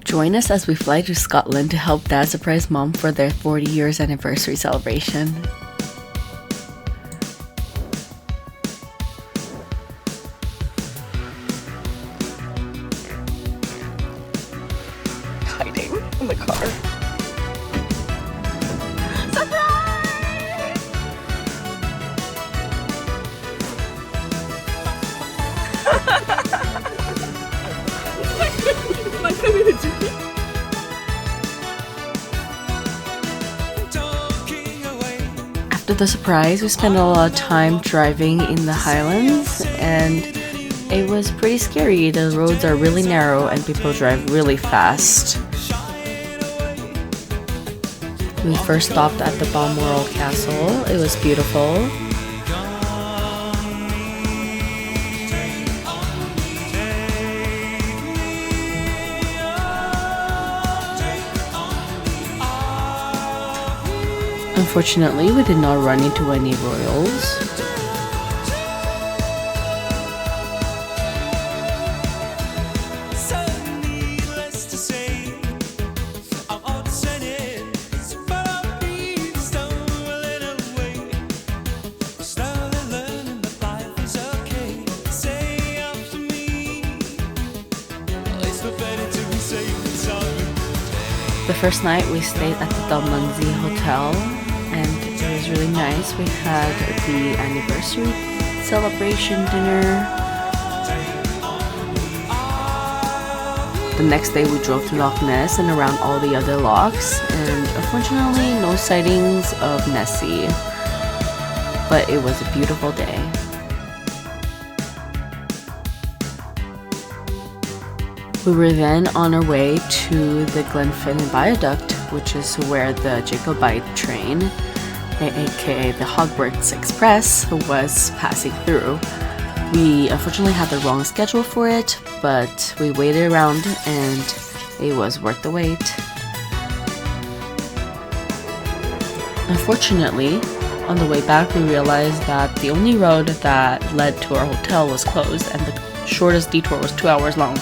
Join us as we fly to Scotland to help Dad surprise Mom for their 40 years anniversary celebration. Hiding in the car. After the surprise, we spent a lot of time driving in the Highlands, and it was pretty scary. The roads are really narrow and people drive really fast. We first stopped at the Balmoral Castle. It was beautiful. Unfortunately, we did not run into any royals. The first night we stayed at the Dalmunsey Hotel, and it was really nice. We had the anniversary celebration dinner. The next day we drove to Loch Ness and around all the other lochs, and unfortunately no sightings of Nessie, but it was a beautiful day. We were then on our way to the Glenfinnan Viaduct, which is where the Jacobite train, aka the Hogwarts Express, was passing through. We unfortunately had the wrong schedule for it, but we waited around and it was worth the wait. Unfortunately, on the way back we realized that the only road that led to our hotel was closed and the shortest detour was 2 hours long.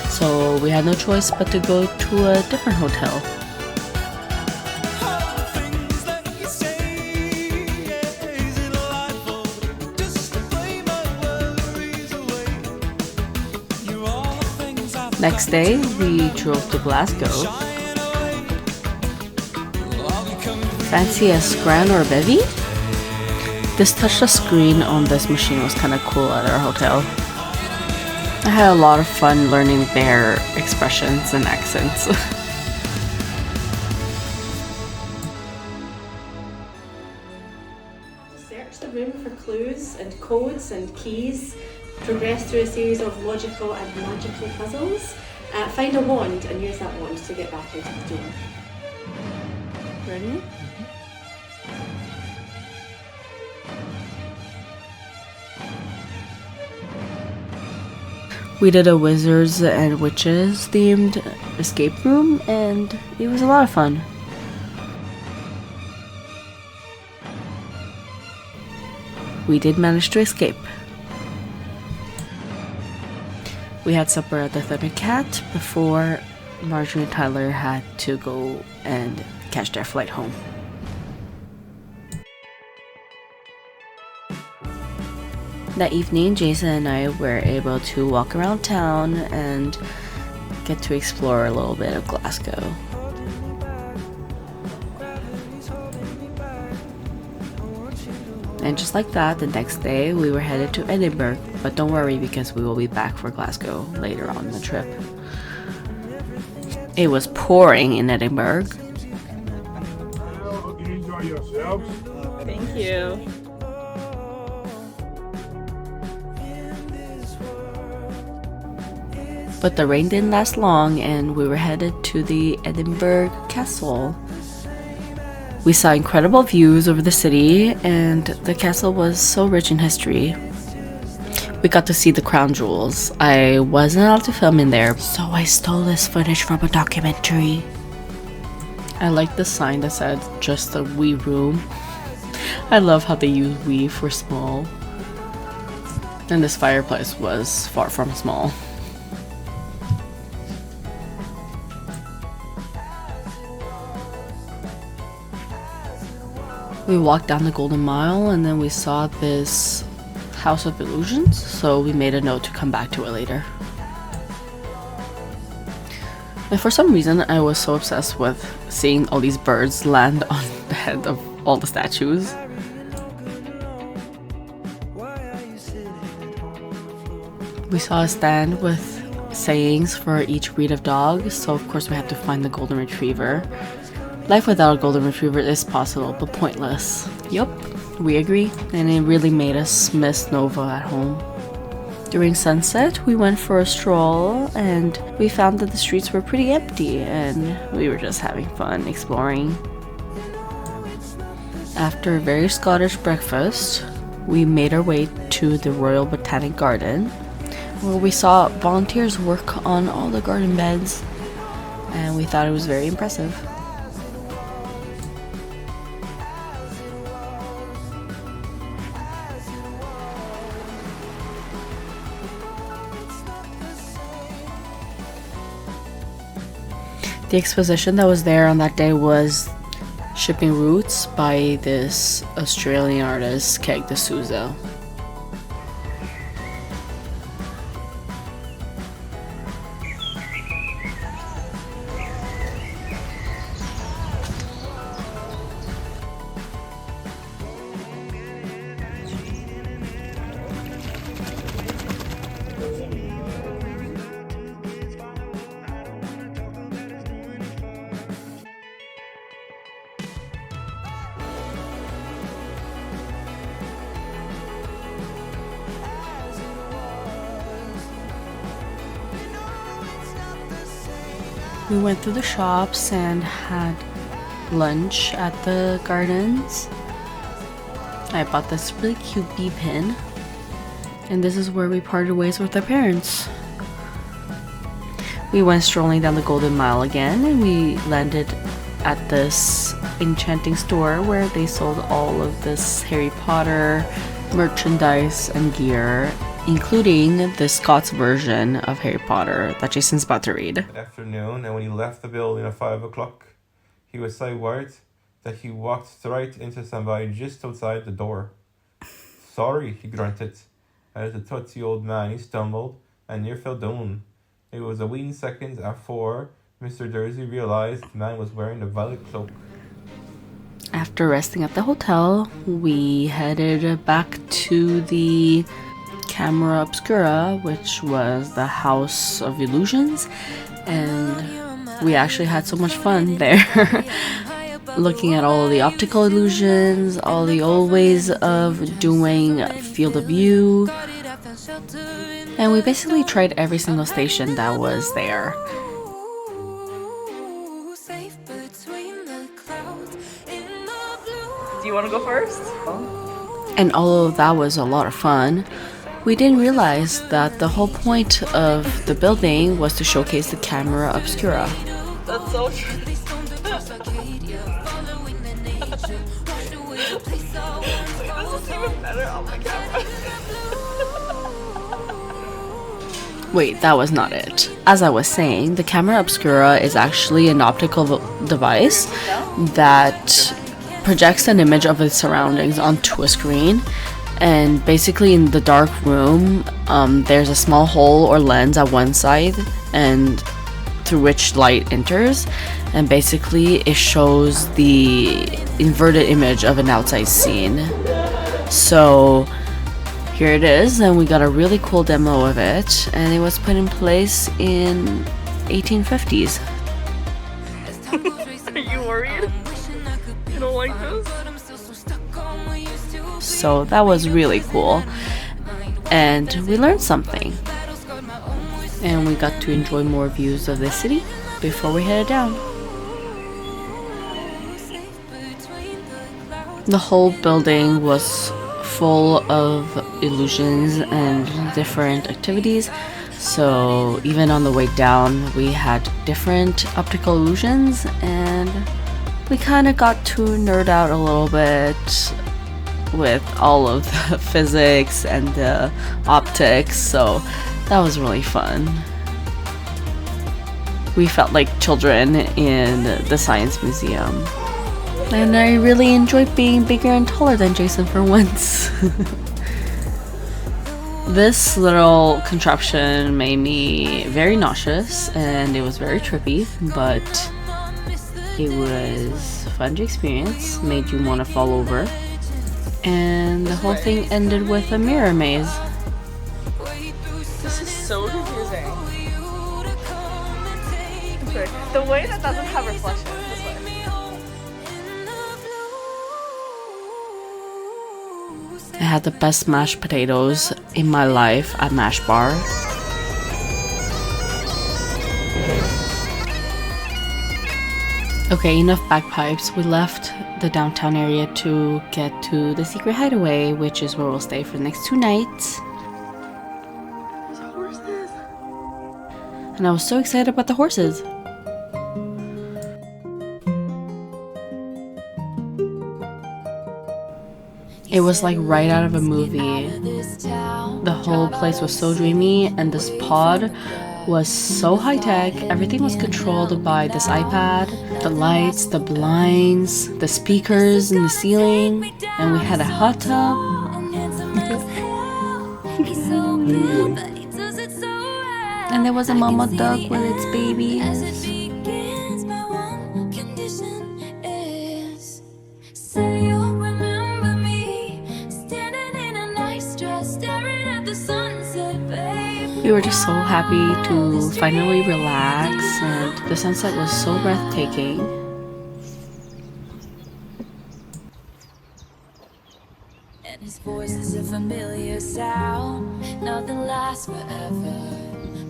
So we had no choice but to go to a different hotel. Next day, we drove to Glasgow. Fancy a scran or a bevy? This touch screen on this machine was kind of cool at our hotel. I had a lot of fun learning their expressions and accents. Search the room for clues and codes and keys. Progress through a series of logical and magical puzzles. Find a wand and use that wand to get back out of the door. Ready? We did a wizards and witches themed escape room, and it was a lot of fun. We did manage to escape. We had supper at the thefatrat before Marjorie and Tyler had to go and catch their flight home. That evening, Jason and I were able to walk around town and get to explore a little bit of Glasgow. And just like that, the next day we were headed to Edinburgh, but don't worry because we will be back for Glasgow later on in the trip. It was pouring in Edinburgh. Hope you enjoy yourselves. Thank you. But the rain didn't last long and we were headed to the Edinburgh Castle. We saw incredible views over the city and the castle was so rich in history. We got to see the crown jewels. I wasn't allowed to film in there, so I stole this footage from a documentary. I like the sign that said just a wee room. I love how they use wee for small. And this fireplace was far from small. We walked down the Golden Mile and then we saw this House of Illusions, so we made a note to come back to it later. And for some reason, I was so obsessed with seeing all these birds land on the head of all the statues. We saw a stand with sayings for each breed of dog, so of course we had to find the golden retriever. Life without a golden retriever is possible, but pointless. Yup, we agree, and it really made us miss Nova at home. During sunset, we went for a stroll, and we found that the streets were pretty empty, and we were just having fun exploring. After a very Scottish breakfast, we made our way to the Royal Botanic Garden, where we saw volunteers work on all the garden beds, and we thought it was very impressive. The exposition that was there on that day was Shipping Roots by this Australian artist, Keg D'Souza. We went through the shops and had lunch at the gardens. I bought this really cute bee pin, and this is where we parted ways with our parents. We went strolling down the Golden Mile again, and we landed at this enchanting store where they sold all of this Harry Potter merchandise and gear, including the Scots version of Harry Potter that Jason's about to read. Afternoon, and when he left the building at 5 o'clock, he was so worried that he walked straight into somebody just outside the door. Sorry, he grunted. As the tutty old man, he stumbled and near fell down. It was a wee second afore Mr. Dursley realised the man was wearing a violet cloak. After resting at the hotel, we headed back to the Camera Obscura, which was the House of Illusions, and we actually had so much fun there. Looking at all of the optical illusions, all the old ways of doing field of view, and we basically tried every single station that was there. Do you want to go first? And although that was a lot of fun, we didn't realize that the whole point of the building was to showcase the Camera Obscura. That's so true. This is even better on my camera. Wait, that was not it. As I was saying, the Camera Obscura is actually an optical device that projects an image of its surroundings onto a screen. And basically in the dark room, there's a small hole or lens at one side and through which light enters, and basically it shows the inverted image of an outside scene. So here it is, and we got a really cool demo of it, and it was put in place in 1850s. Are you worried? You don't like this? So that was really cool, and we learned something, and we got to enjoy more views of the city before we headed down. The whole building was full of illusions and different activities, so even on the way down we had different optical illusions, and we kind of got to nerd out a little bit with all of the physics and the optics, so that was really fun. We felt like children in the science museum. And I really enjoyed being bigger and taller than Jason for once. This little contraption made me very nauseous and it was very trippy, but it was fun to experience, made you want to fall over. And the whole thing ended with a mirror maze. This is so confusing. Okay. The way that doesn't have reflection this way. I had the best mashed potatoes in my life at Mash Bar. Okay, enough bagpipes. We left the downtown area to get to the secret hideaway, which is where we'll stay for the next 2 nights. There's horses. And I was so excited about the horses. It was like right out of a movie. The whole place was so dreamy, and this pod was so high-tech. Everything was controlled by this iPad. The lights, the blinds, the speakers in the ceiling, and we had a hot tub. And there was a mama duck with its babies. We were just so happy to finally relax, and the sunset was so breathtaking. And his voice is a familiar sound. Nothing lasts forever,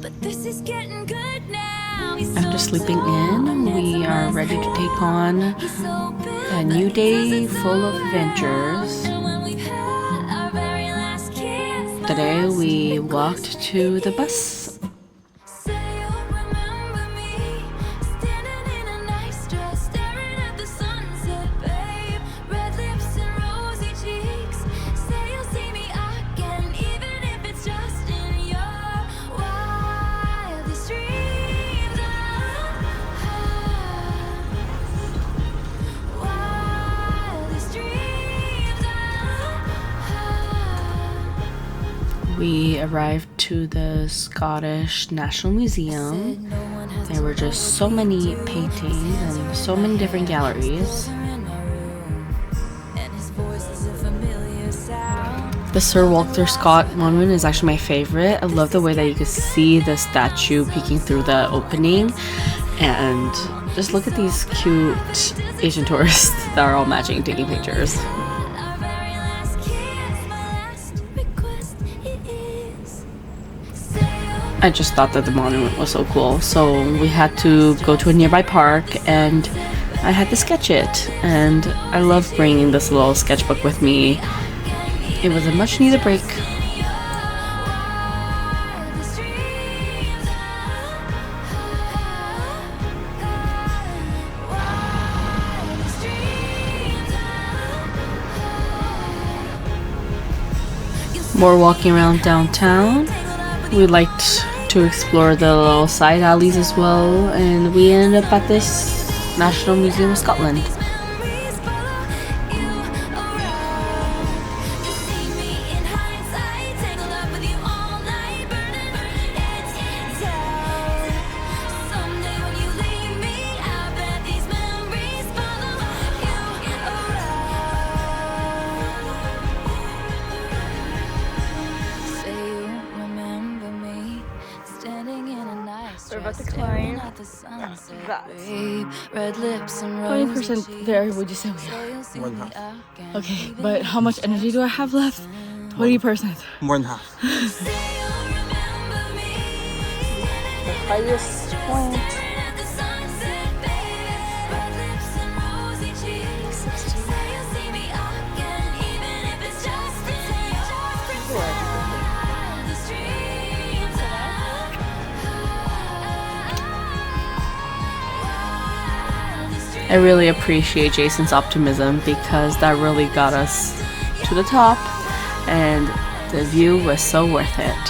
but this is getting good now. After sleeping in, we are ready to take on a new day full of adventures. Today we walked to the bus. We arrived to the Scottish National Museum. There were just so many paintings and so many different galleries. The Sir Walter Scott monument is actually my favorite. I love the way that you can see the statue peeking through the opening. And just look at these cute Asian tourists that are all matching, taking pictures. I just thought that the monument was so cool, so we had to go to a nearby park and I had to sketch it, and I love bringing this little sketchbook with me. It was a much needed break. More walking around downtown. We liked to explore the little side alleys as well, and we ended up at this National Museum of Scotland. We're about to climb that. 20% there, would you say we are? More than half. Okay, but how much energy do I have left? 20%. More than half. The highest point. I really appreciate Jason's optimism because that really got us to the top, and the view was so worth it.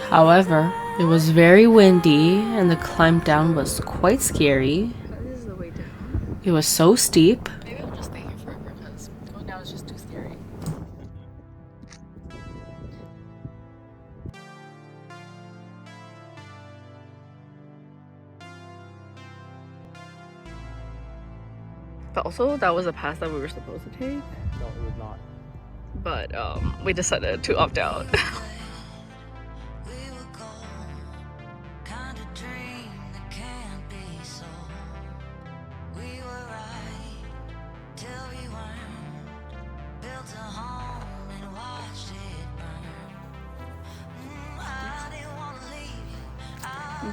However, It was very windy and the climb down was quite scary. This is the way down. It was so steep. Maybe I'll just stay here forever because going down is just too scary. But also, that was a path that we were supposed to take. No, it was not. But we decided to opt out.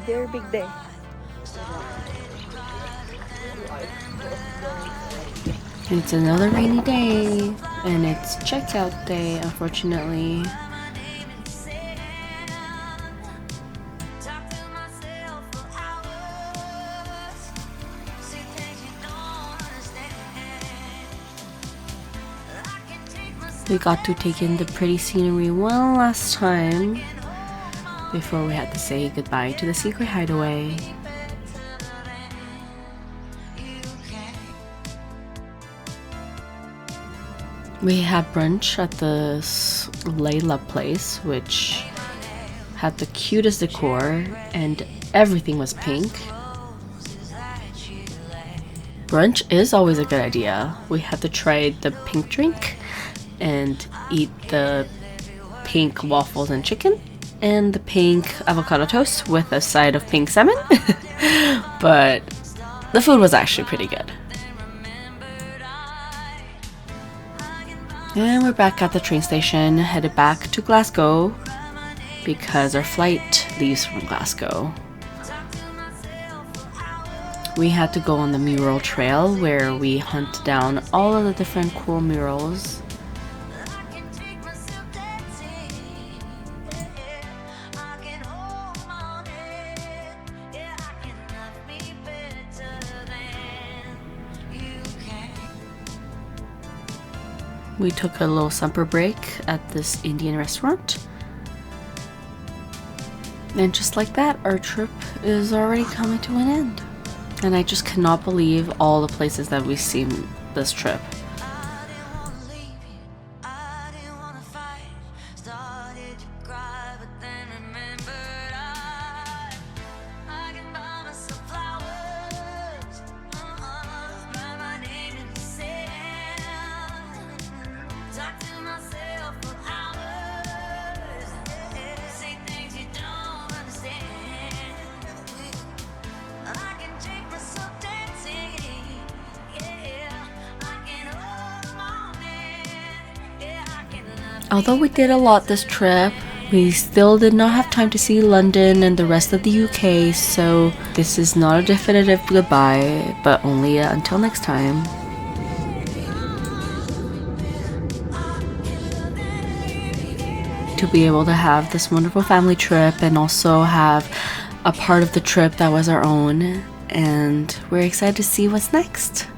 Very big day. It's another rainy day, and it's checkout day, unfortunately. We got to take in the pretty scenery one last time before we had to say goodbye to the secret hideaway. We had brunch at the Layla place, which had the cutest decor and everything was pink. Brunch is always a good idea. We had to try the pink drink and eat the pink waffles and chicken and the pink avocado toast with a side of pink salmon. But the food was actually pretty good. And we're back at the train station, headed back to Glasgow because our flight leaves from Glasgow. We had to go on the mural trail where we hunt down all of the different cool murals. We took a little supper break at this Indian restaurant. And just like that, our trip is already coming to an end. And I just cannot believe all the places that we've seen this trip. Although we did a lot this trip, we still did not have time to see London and the rest of the UK, so this is not a definitive goodbye, but only until next time. To be able to have this wonderful family trip and also have a part of the trip that was our own, and we're excited to see what's next.